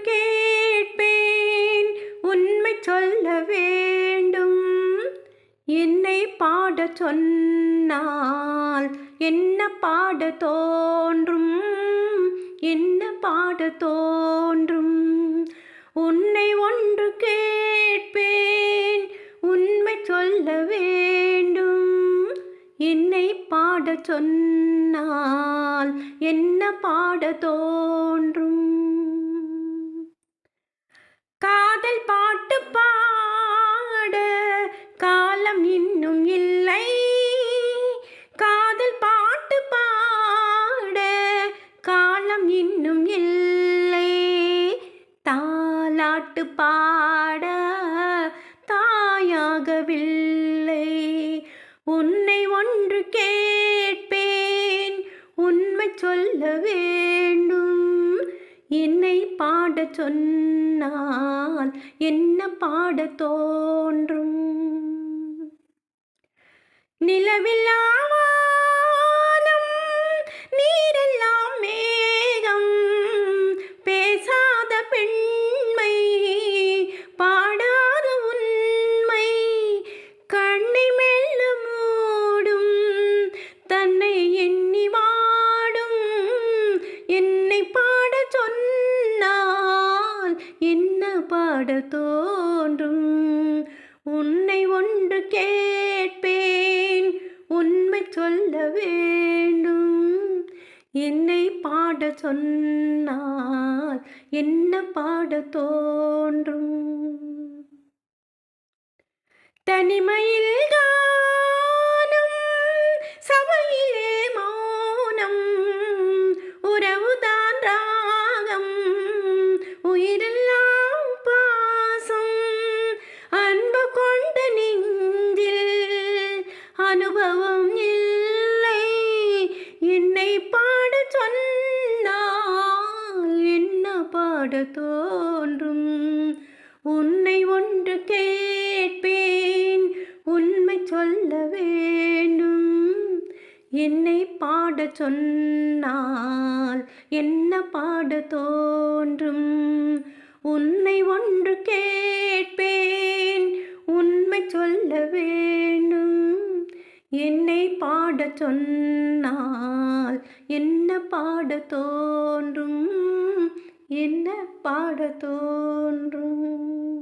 கேட்பேன், உண்மை சொல்ல வேண்டும். என்னை பாடச் சொன்னால் என்ன பாடத் தோன்றும்? என்ன பாடத் தோன்றும்? உன்னை ஒன்று கேட்பேன், உண்மை சொல்ல வேண்டும். என்னை பாடச் சொன்னால் என்ன பாடத் தோன்றும்? காதல் பாட்டு பாட காலம் இன்னும் இல்லை. காதல் பாட்டு பாட காலம் இன்னும் இல்லை. தாலாட்டு பாட தாயாகவில்லை. உன்னை ஒன்று கேட்பேன், உண்மை சொல்ல வேண்டும். என்னை பாடச் சொன்னால் என்ன பாடத் தோன்றும்? நிலவில்லா வானம், நீரெல்லாம் மேகம், பேசாத பெண்மை, பாடாத உண்மை, கண்ணை மெல்ல மூடும், தன்னை எண்ணி வாடும். என்னை பாடச் சொன்னால் என்ன பாடத் தோன்றும்? உன்னை ஒன்று கேட்பேன், உண்மை சொல்ல வேண்டும். என்னை பாடச் சொன்னால் என்ன பாடத் தோன்றும்? தனிமையில் கானம், சபையிலே மௌனம், உறவுதான் ராகம், உயிரெல்லாம் பாசம். அன்பு கொண்ட நெஞ்சில் அனுபவம் இல்லை. என்னை பாடச் சொன்னால் என்ன பாடத் தோன்றும்? உன்னை ஒன்று கேட்பேன், உண்மை சொல்ல வேண்டும். என்னை பாடச் சொன்னால் என்ன பாடத் தோன்றும்? உன்னை ஒன்று கேட்பேன், உண்மை சொல்ல வேண்டும். என்னை பாடச் சொன்னால் என்ன பாடத் தோன்றும்? என்ன பாடத் தோன்றும்?